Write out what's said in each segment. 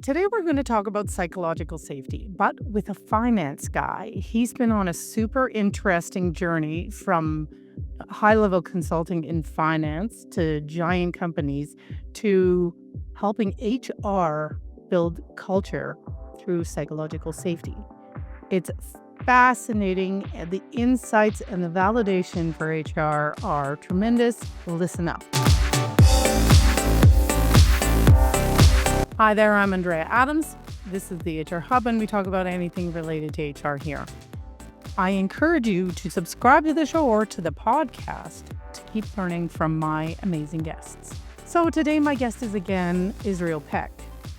Today we're going to talk about psychological safety, but with a finance guy. He's been on a super interesting journey from high level consulting in finance to giant companies to helping HR build culture through psychological safety. It's fascinating, and the insights and the validation for HR are tremendous. Listen up. Hi there, I'm Andrea Adams. This is the HR Hub, and we talk about anything related to HR here. I encourage you to subscribe to the show or to the podcast to keep learning from my amazing guests. So today my guest is again Israel Pych.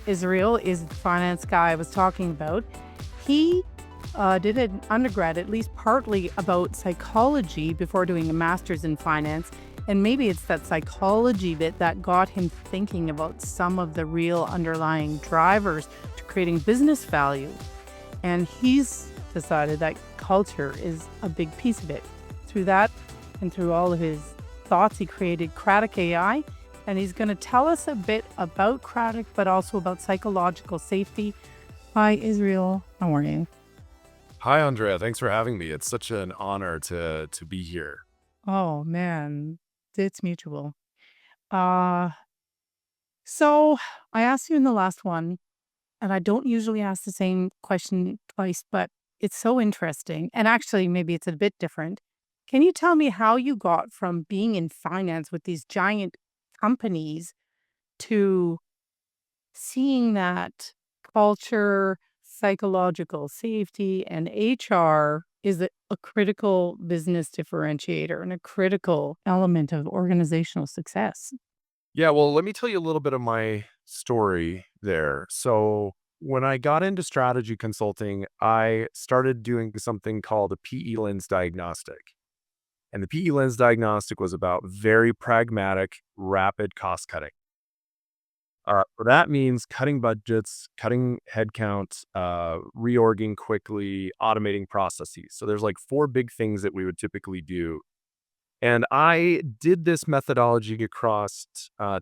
Israel is the finance guy I was talking about. He did an undergrad, at least partly about psychology before doing a master's in finance. And maybe it's that psychology bit that got him thinking about some of the real underlying drivers to creating business value. And he's decided that culture is a big piece of it. Through that and through all of his thoughts, he created Cratic.ai. And he's going to tell us a bit about Cratic, but also about psychological safety. Hi, Israel. How are you? Hi, Andrea. Thanks for having me. It's such an honor to be here. Oh, man. It's mutual. Uh, so I asked you in the last one, and I don't usually ask the same question twice, but it's so interesting. And actually, maybe it's a bit different. Can you tell me how you got from being in finance with these giant companies to seeing that culture, psychological safety, and HR is a critical business differentiator and a critical element of organizational success? Yeah, well, let me tell you a little bit of my story there. So, when I got into strategy consulting, I started doing something called a PE lens diagnostic. And the PE lens diagnostic was about very pragmatic, rapid cost cutting. That means cutting budgets, cutting headcount, reorging quickly, automating processes. So, there's like four big things that we would typically do. And I did this methodology across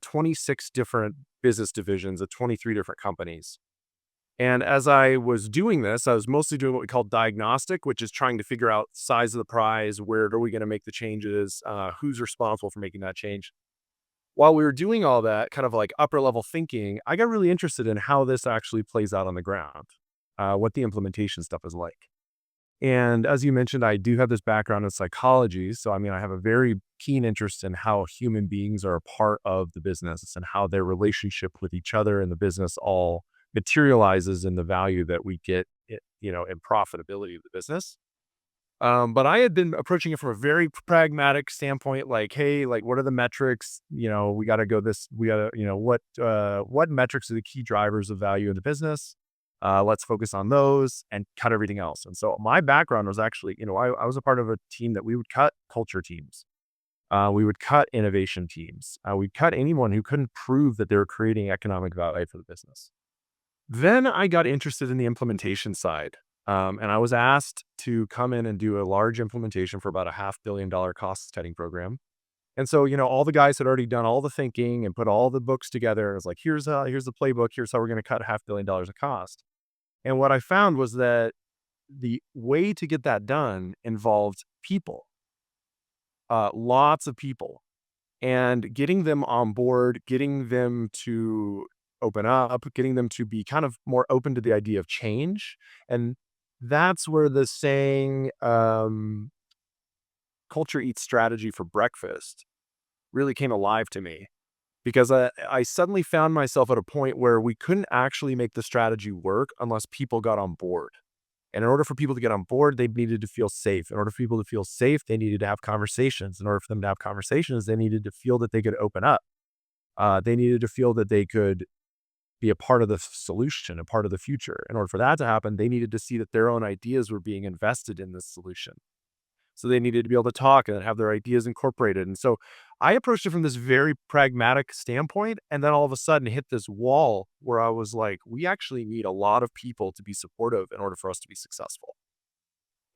26 different business divisions at 23 different companies. And as I was doing this, I was mostly doing what we call diagnostic, which is trying to figure out size of the prize, where are we going to make the changes, who's responsible for making that change. While we were doing all that kind of like upper level thinking, I got really interested in how this actually plays out on the ground, what the implementation stuff is like. And as you mentioned, I do have this background in psychology. So, I mean, I have a very keen interest in how human beings are a part of the business and how their relationship with each other and the business all materializes in the value that we get, in profitability of the business. But I had been approaching it from a very pragmatic standpoint, like, hey, like, what are the metrics? We got to go this, we got to, what metrics are the key drivers of value in the business? Let's focus on those and cut everything else. And so my background was actually, I was a part of a team that we would cut culture teams. We would cut innovation teams. We'd cut anyone who couldn't prove that they were creating economic value for the business. Then I got interested in the implementation side. And I was asked to come in and do a large implementation for about $500 million cost cutting program. And so, all the guys had already done all the thinking and put all the books together. It was like, here's the playbook. Here's how we're going to cut $500 million of cost. And what I found was that the way to get that done involved people, lots of people, and getting them on board, getting them to open up, getting them to be kind of more open to the idea of change. And that's where the saying, culture eats strategy for breakfast, really came alive to me. Because I suddenly found myself at a point where we couldn't actually make the strategy work unless people got on board. And in order for people to get on board, they needed to feel safe. In order for people to feel safe, they needed to have conversations. In order for them to have conversations, they needed to feel that they could open up. They needed to feel that they could be a part of the solution, a part of the future. In order for that to happen, they needed to see that their own ideas were being invested in this solution. So they needed to be able to talk and have their ideas incorporated. And so I approached it from this very pragmatic standpoint. And then all of a sudden hit this wall where I was like, we actually need a lot of people to be supportive in order for us to be successful.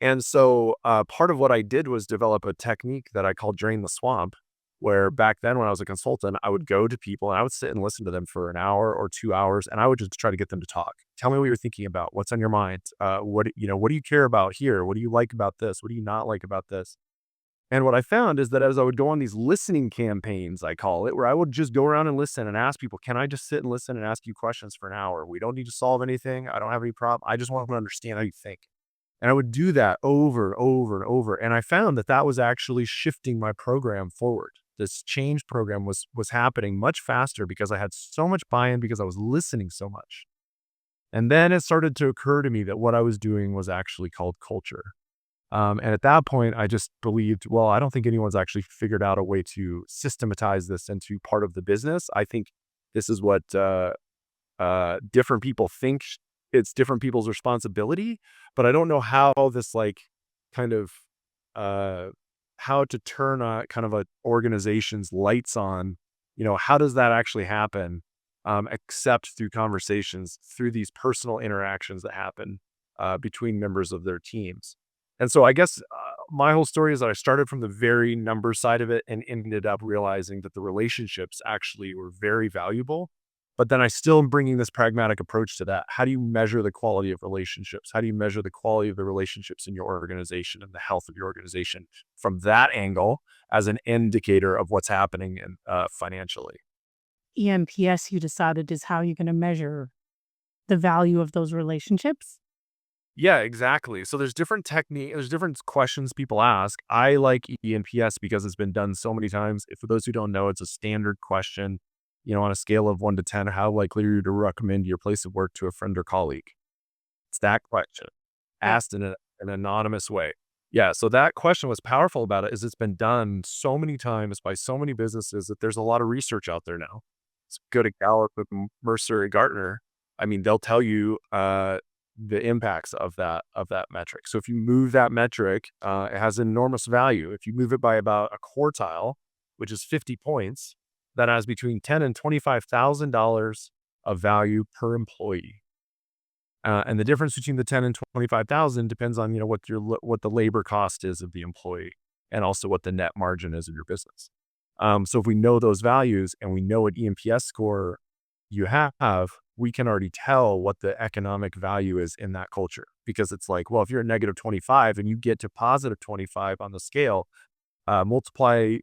And so part of what I did was develop a technique that I call drain the swamp, Where back then when I was a consultant, I would go to people and I would sit and listen to them for an hour or 2 hours, and I would just try to get them to talk. Tell me what you're thinking about. What's on your mind? What do you care about here? What do you like about this? What do you not like about this? And what I found is that as I would go on these listening campaigns, I call it, where I would just go around and listen and ask people, can I just sit and listen and ask you questions for an hour? We don't need to solve anything. I don't have any problem. I just want to understand how you think. And I would do that over and over and over. And I found that that was actually shifting my program forward. This change program was happening much faster because I had so much buy-in because I was listening so much. And then it started to occur to me that what I was doing was actually called culture. And at that point, I just believed, well, I don't think anyone's actually figured out a way to systematize this into part of the business. I think this is what different people think it's different people's responsibility, but I don't know how this kind of how to turn a kind of a organization's lights on. How does that actually happen? Except through conversations, through these personal interactions that happen between members of their teams. And so I guess my whole story is that I started from the very number side of it and ended up realizing that the relationships actually were very valuable. But then I still am bringing this pragmatic approach to that. How do you measure the quality of relationships? How do you measure the quality of the relationships in your organization and the health of your organization from that angle as an indicator of what's happening financially? eNPS, you decided, is how you're going to measure the value of those relationships. Yeah, exactly. So there's different questions people ask. I like eNPS because it's been done so many times. For those who don't know, it's a standard question, on a scale of 1 to 10, how likely are you to recommend your place of work to a friend or colleague? It's that question Yeah. asked in an anonymous way. Yeah, so that question was powerful about it is it's been done so many times by so many businesses that there's a lot of research out there now. It's go to Gallup, with Mercer, and Gartner. I mean, they'll tell you the impacts of that metric. So if you move that metric, it has enormous value. If you move it by about a quartile, which is 50 points, that has between $10,000 and $25,000 of value per employee. And the difference between the 10 and 25,000 depends on what the labor cost is of the employee, and also what the net margin is of your business. So if we know those values and we know what eNPS score you have, we can already tell what the economic value is in that culture. Because it's like, well, if you're a negative 25 and you get to positive 25 on the scale, multiply,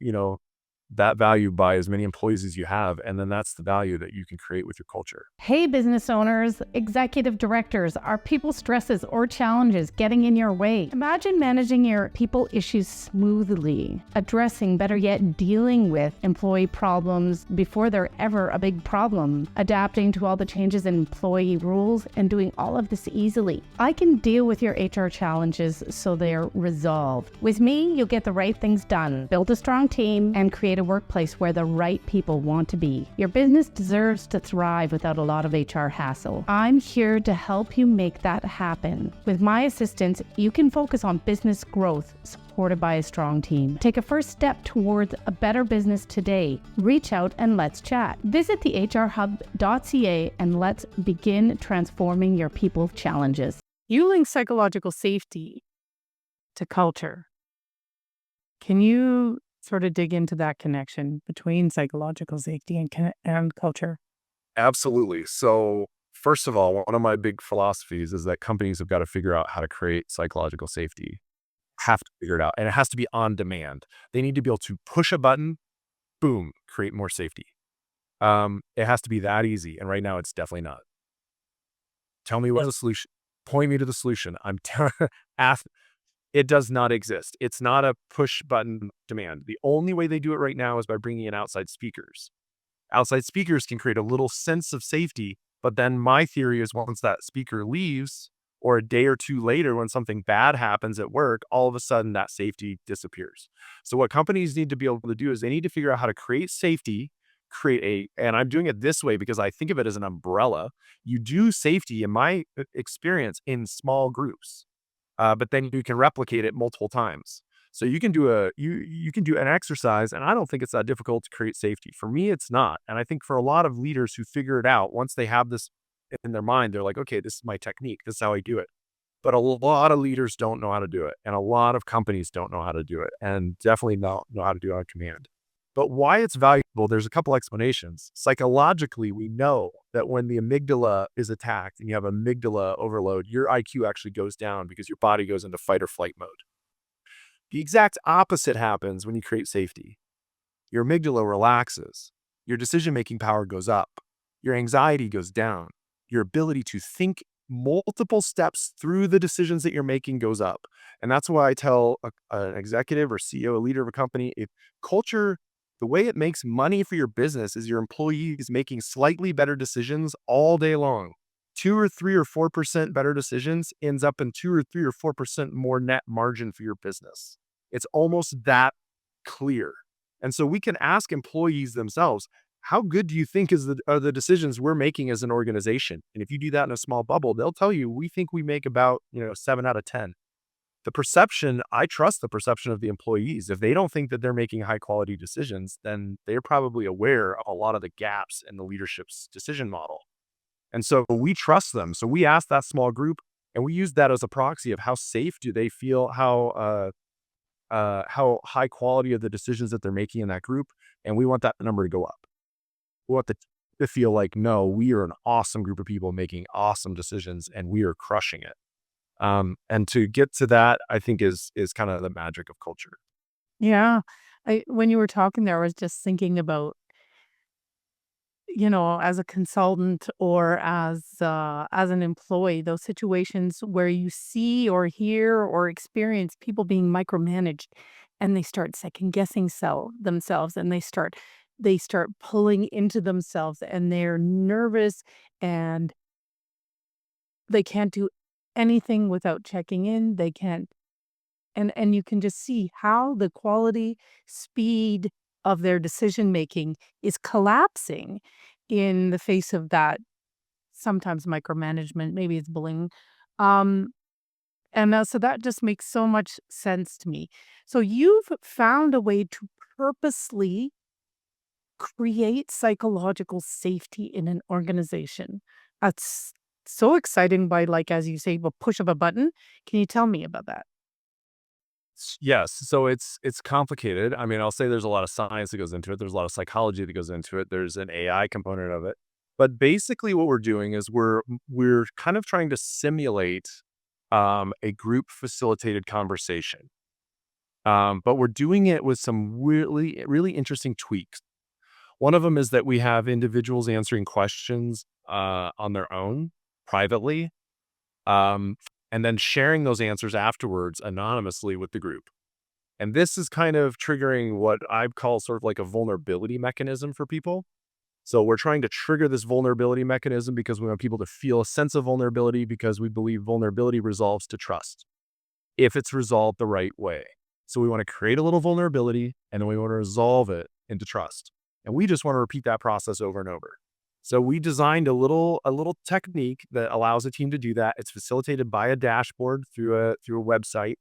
that value by as many employees as you have. And then that's the value that you can create with your culture. Hey, business owners, executive directors, are people stresses or challenges getting in your way? Imagine managing your people issues smoothly, addressing, better yet, dealing with employee problems before they're ever a big problem, adapting to all the changes in employee rules, and doing all of this easily. I can deal with your HR challenges so they're resolved. With me, you'll get the right things done, build a strong team, and create a workplace where the right people want to be. Your business deserves to thrive without a lot of HR hassle. I'm here to help you make that happen. With my assistance, you can focus on business growth, supported by a strong team. Take a first step towards a better business today. Reach out and let's chat. Visit the hrhub.ca and let's begin transforming your people challenges. You link psychological safety to culture. Can you sort of dig into that connection between psychological safety and culture? Absolutely. So first of all, one of my big philosophies is that companies have got to figure out how to create psychological safety. Have to figure it out. And it has to be on demand. They need to be able to push a button, boom, create more safety. It has to be that easy. And right now it's definitely not. Tell me what's the solution. Point me to the solution. Ask. It does not exist. It's not a push button demand. The only way they do it right now is by bringing in outside speakers. Outside speakers can create a little sense of safety, but then my theory is once that speaker leaves, or a day or two later when something bad happens at work, all of a sudden that safety disappears. So what companies need to be able to do is they need to figure out how to create safety, and I'm doing it this way because I think of it as an umbrella. You do safety, in my experience, in small groups. But then you can replicate it multiple times. So you can do you can do an exercise, and I don't think it's that difficult to create safety. For me, it's not. And I think for a lot of leaders who figure it out, once they have this in their mind, they're like, okay, this is my technique. This is how I do it. But a lot of leaders don't know how to do it. And a lot of companies don't know how to do it, and definitely don't know how to do it on command. But why it's valuable, there's a couple explanations. Psychologically, we know that when the amygdala is attacked and you have amygdala overload, your IQ actually goes down because your body goes into fight or flight mode. The exact opposite happens when you create safety. Your amygdala relaxes, your decision-making power goes up, your anxiety goes down, your ability to think multiple steps through the decisions that you're making goes up. And that's why I tell an executive or CEO, a leader of a company, if culture, the way it makes money for your business is your employees making slightly better decisions all day long. 2 or 3 or 4% better decisions ends up in 2 or 3 or 4% more net margin for your business. It's almost that clear. And so we can ask employees themselves, how good do you think are the decisions we're making as an organization? And if you do that in a small bubble, they'll tell you, we think we make about, 7 out of 10. The perception, I trust the perception of the employees. If they don't think that they're making high quality decisions, then they're probably aware of a lot of the gaps in the leadership's decision model. And so we trust them. So we ask that small group and we use that as a proxy of how safe do they feel, how high quality of the decisions that they're making in that group. And we want that number to go up. We want to feel like, no, we are an awesome group of people making awesome decisions and we are crushing it. And to get to that, I think is kind of the magic of culture. Yeah. When you were talking there, I was just thinking about, as a consultant or as an employee, those situations where you see or hear or experience people being micromanaged and they start second guessing themselves and they start pulling into themselves and they're nervous and they can't do anything without checking in. They can't and you can just see how the quality, speed of their decision making is collapsing in the face of that sometimes micromanagement, maybe it's bullying. Um, so that just makes so much sense to me. So you've found a way to purposely create psychological safety in an organization. That's so exciting by, like, as you say, a push of a button. Can you tell me about that? Yes, so it's complicated. I mean, I'll say there's a lot of science that goes into it. There's a lot of psychology that goes into it. There's an AI component of it. But basically what we're doing is we're kind of trying to simulate a group facilitated conversation. But we're doing it with some really really interesting tweaks. One of them is that we have individuals answering questions on their own privately, um, and then sharing those answers afterwards anonymously with the group. And this is kind of triggering what I call sort of like a vulnerability mechanism for people. So we're trying to trigger this vulnerability mechanism because we want people to feel a sense of vulnerability because we believe vulnerability resolves to trust if it's resolved the right way. So we want to create a little vulnerability and then we want to resolve it into trust. And we just want to repeat that process over and over. So we designed a little technique that allows a team to do that. It's facilitated by a dashboard through a website.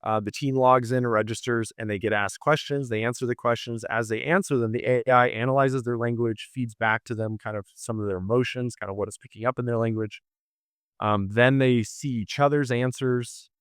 The team logs in, registers, and they get asked questions. They answer the questions. As they answer them, the AI analyzes their language, feeds back to them kind of some of their emotions, kind of what it's picking up in their language. Then they see each other's answers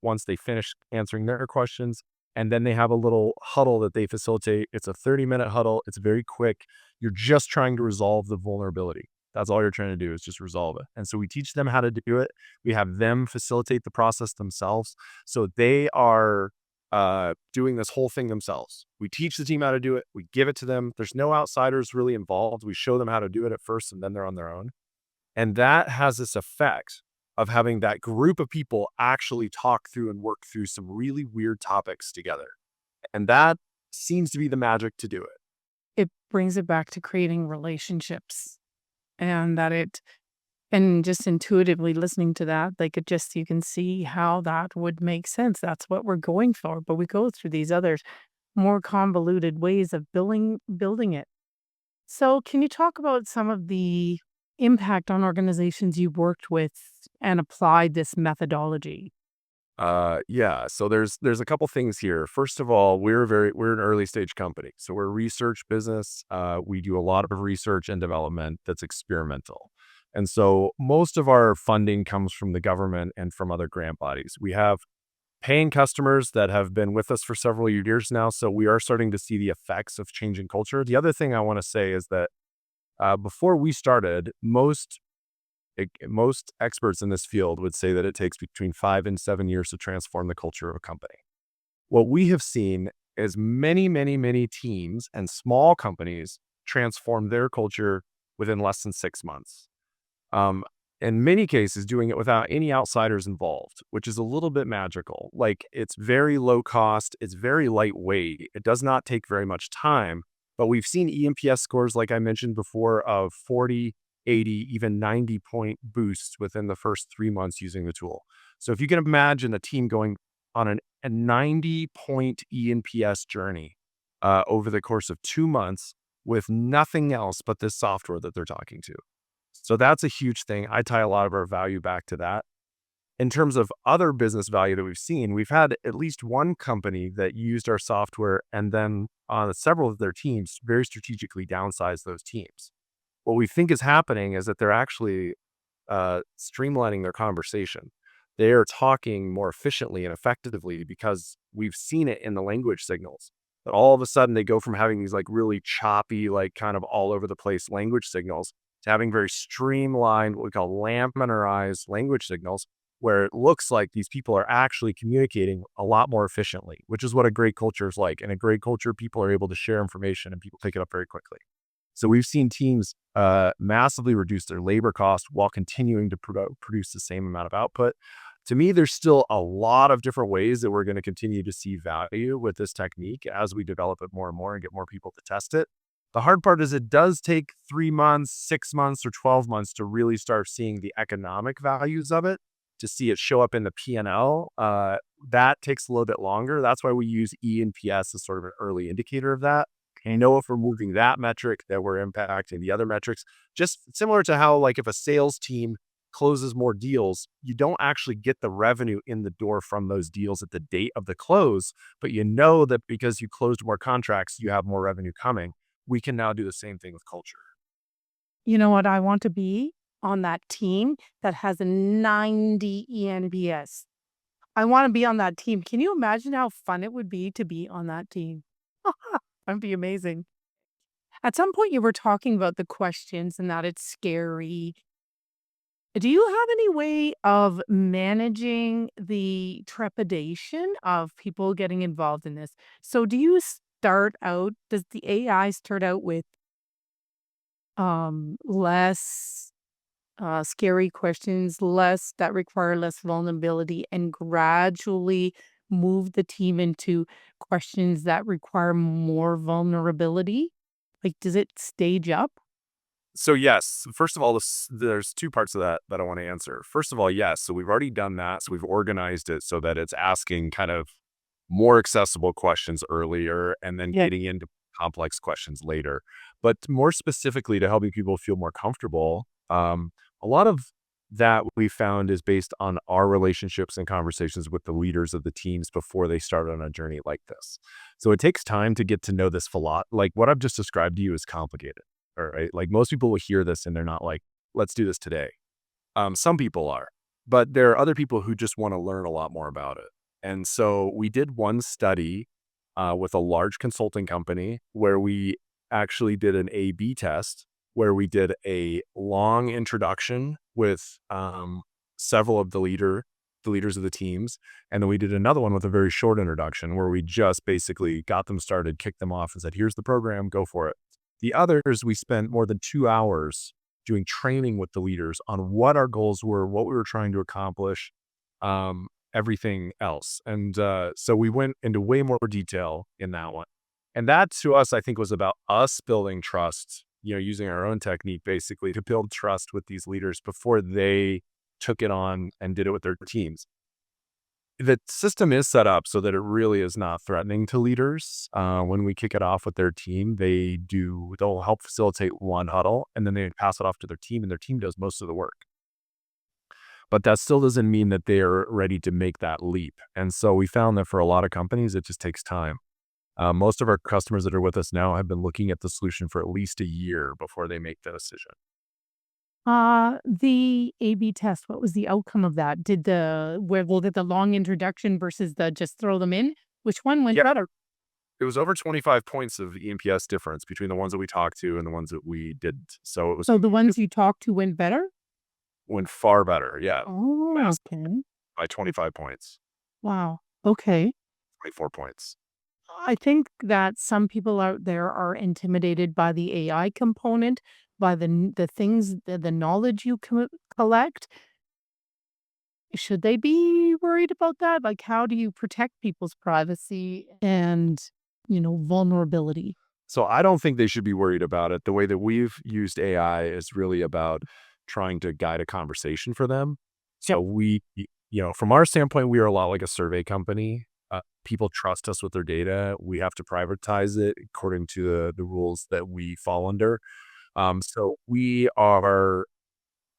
once they finish answering their questions. And then they have a little huddle that they facilitate. It's a 30-minute huddle. It's very quick. You're just trying to resolve the vulnerability. That's all you're trying to do is just resolve it. And so we teach them how to do it. We have them facilitate the process themselves. So they are doing this whole thing themselves. We teach the team how to do it. We give it to them. There's no outsiders really involved. We show them how to do it at first, and then they're on their own. And that has this effect of having that group of people actually talk through and work through some really weird topics together. And that seems to be the magic to do it. It brings it back to creating relationships and and just intuitively listening to that, you can see how that would make sense. That's what we're going for. But we go through these other more convoluted ways of building it. So can you talk about some of the impact on organizations you've worked with and applied this methodology? Yeah. So there's a couple things here. First of all, we're an early stage company, so we're a research business. We do a lot of research and development that's experimental, and so most of our funding comes from the government and from other grant bodies. We have paying customers that have been with us for several years now. So we are starting to see the effects of changing culture. The other thing I want to say is that before we started, most experts in this field would say that it takes between 5 and 7 years to transform the culture of a company. What we have seen is many, many, many teams and small companies transform their culture within less than 6 months. Um, in many cases, doing it without any outsiders involved, which is a little bit magical. Like it's very low cost, it's very lightweight, it does not take very much time. But we've seen eNPS scores, like I mentioned before, of 40, 80, even 90-point boosts within the first 3 months using the tool. So if you can imagine a team going on a 90-point eNPS journey over the course of 2 months with nothing else but this software that they're talking to. So that's a huge thing. I tie a lot of our value back to that. In terms of other business value that we've seen, we've had at least one company that used our software and then on several of their teams very strategically downsize those teams. What we think is happening is that they're actually streamlining their conversation. They are talking more efficiently and effectively because we've seen it in the language signals. But all of a sudden, they go from having these like really choppy, like kind of all over the place language signals to having very streamlined, what we call laminarized language signals, where it looks like these people are actually communicating a lot more efficiently, which is what a great culture is like. In a great culture, people are able to share information and people pick it up very quickly. So we've seen teams massively reduce their labor cost while continuing to produce the same amount of output. To me, there's still a lot of different ways that we're going to continue to see value with this technique as we develop it more and more and get more people to test it. The hard part is it does take 3 months, 6 months, or 12 months to really start seeing the economic values of it, to see it show up in the P&L. That takes a little bit longer. That's why we use eNPS as sort of an early indicator of that. And know if we're moving that metric, that we're impacting the other metrics. Just similar to how, like, if a sales team closes more deals, you don't actually get the revenue in the door from those deals at the date of the close, but you know that because you closed more contracts, you have more revenue coming. We can now do the same thing with culture. You know what? I want to be on that team that has a 90 eNPS. I want to be on that team. Can you imagine how fun it would be to be on that team? That'd be amazing. At some point, you were talking about the questions and that it's scary. Do you have any way of managing the trepidation of people getting involved in this? So do you start out, does the AI start out with less scary questions, less that require less vulnerability, and gradually move the team into questions that require more vulnerability? Like, does it stage up? So yes, first of all, there's two parts of that I want to answer. First of all, yes. So we've already done that. So we've organized it so that it's asking kind of more accessible questions earlier and then Yeah. getting into complex questions later. But more specifically to helping people feel more comfortable, a lot of that we found is based on our relationships and conversations with the leaders of the teams before they start on a journey like this. So it takes time to get to know this like what I've just described to you is complicated. All right. Like most people will hear this and they're not like, let's do this today. Some people are, but there are other people who just want to learn a lot more about it. And so we did one study with a large consulting company where we actually did an A/B test, where we did a long introduction with several of the leaders of the teams, and then we did another one with a very short introduction where we just basically got them started, kicked them off, and said, "Here's the program, go for it." The others, we spent more than 2 hours doing training with the leaders on what our goals were, what we were trying to accomplish, everything else. And so we went into way more detail in that one. And that to us, I think, was about us building trust, using our own technique basically to build trust with these leaders before they took it on and did it with their teams. The system is set up so that it really is not threatening to leaders. When we kick it off with their team, they'll help facilitate one huddle and then they pass it off to their team and their team does most of the work. But that still doesn't mean that they're ready to make that leap. And so we found that for a lot of companies, it just takes time. Most of our customers that are with us now have been looking at the solution for at least a year before they make the decision. The A/B test, what was the outcome of that? Did the long introduction versus the just throw them in? Which one went Yeah, better? it was over 25 points of eNPS difference between the ones that we talked to and the ones that we didn't. So it was So the ones you talked to went better? went far better. Yeah, Oh, mass okay. by 25 points, Wow. Okay. 24 points. I think that some people out there are intimidated by the AI component, by the things, the knowledge you collect. Should they be worried about that? Like, how do you protect people's privacy and, vulnerability? So I don't think they should be worried about it. The way that we've used AI is really about trying to guide a conversation for them. Yep. So from our standpoint, we are a lot like a survey company. People trust us with their data. We have to privatize it according to the rules that we fall under. So we are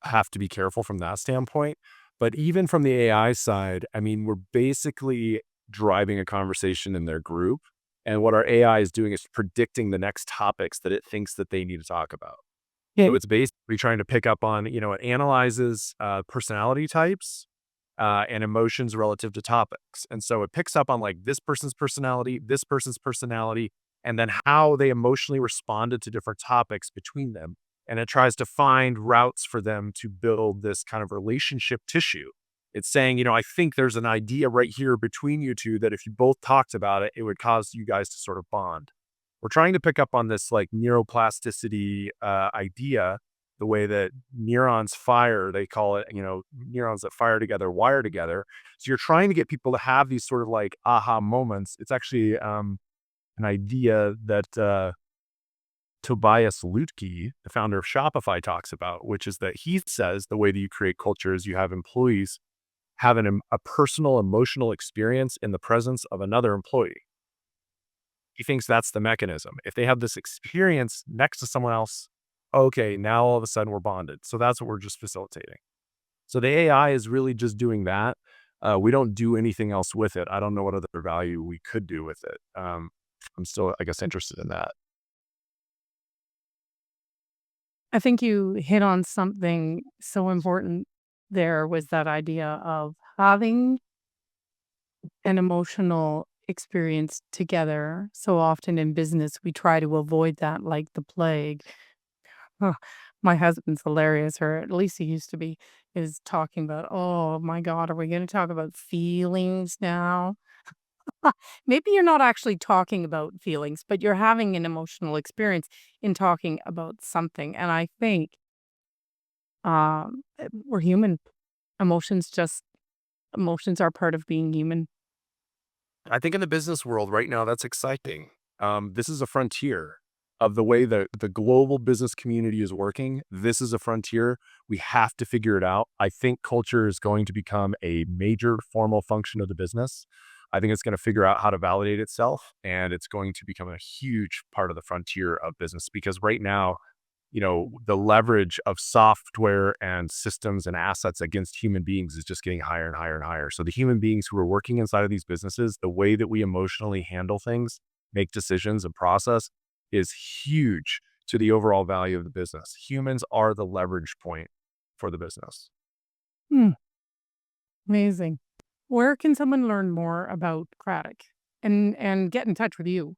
have to be careful from that standpoint. But even from the AI side, I mean, we're basically driving a conversation in their group. And what our AI is doing is predicting the next topics that it thinks that they need to talk about. So Okay. it's basically trying to pick up on, it analyzes personality types and emotions relative to topics. And so it picks up on like this person's personality, and then how they emotionally responded to different topics between them. And it tries to find routes for them to build this kind of relationship tissue. It's saying, I think there's an idea right here between you two that if you both talked about it, it would cause you guys to sort of bond. We're trying to pick up on this like neuroplasticity idea, the way that neurons fire, they call it, neurons that fire together, wire together. So you're trying to get people to have these sort of like aha moments. It's actually an idea that Tobias Lutke, the founder of Shopify, talks about, which is that he says the way that you create culture is you have employees have a personal emotional experience in the presence of another employee. He thinks that's the mechanism. If they have this experience next to someone else, okay, now all of a sudden we're bonded. So that's what we're just facilitating. So the AI is really just doing that. We don't do anything else with it. I don't know what other value we could do with it. I'm still, I guess, interested in that. I think you hit on something so important there was that idea of having an emotional experience together. So often in business, we try to avoid that like the plague. Huh, my husband's hilarious, or at least he used to be, is talking about, oh my God, are we going to talk about feelings now? Maybe you're not actually talking about feelings, but you're having an emotional experience in talking about something. And I think we're human. Emotions just, emotions are part of being human. I think in the business world right now, that's exciting. This is a frontier of the way that the global business community is working. This is a frontier. We have to figure it out. I think culture is going to become a major formal function of the business. I think it's going to figure out how to validate itself, and it's going to become a huge part of the frontier of business because right now, the leverage of software and systems and assets against human beings is just getting higher and higher and higher. So the human beings who are working inside of these businesses, the way that we emotionally handle things, make decisions and process is huge to the overall value of the business. Humans are the leverage point for the business. Hmm, amazing. Where can someone learn more about Cratic and get in touch with you?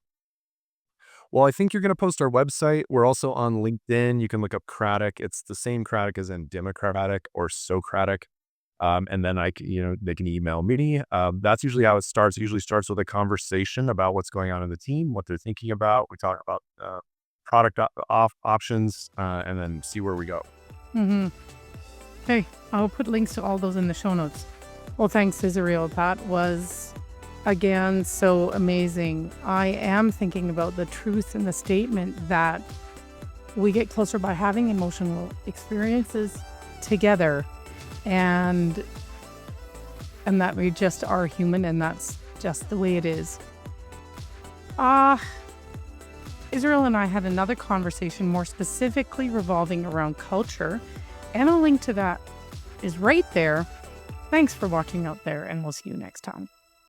Well, I think you're going to post our website. We're also on LinkedIn. You can look up Cratic. It's the same Cratic as in Democratic or Socratic. And then they can email me. That's usually how it starts. It usually starts with a conversation about what's going on in the team, what they're thinking about. We talk about product options, and then see where we go. Mm-hmm. Okay, I'll put links to all those in the show notes. Well, thanks, Israel. That was, again, so amazing. I am thinking about the truth in the statement that we get closer by having emotional experiences together, and that we just are human, and that's just the way it is. Israel and I had another conversation more specifically revolving around culture, and a link to that is right there. Thanks for watching out there, and we'll see you next time.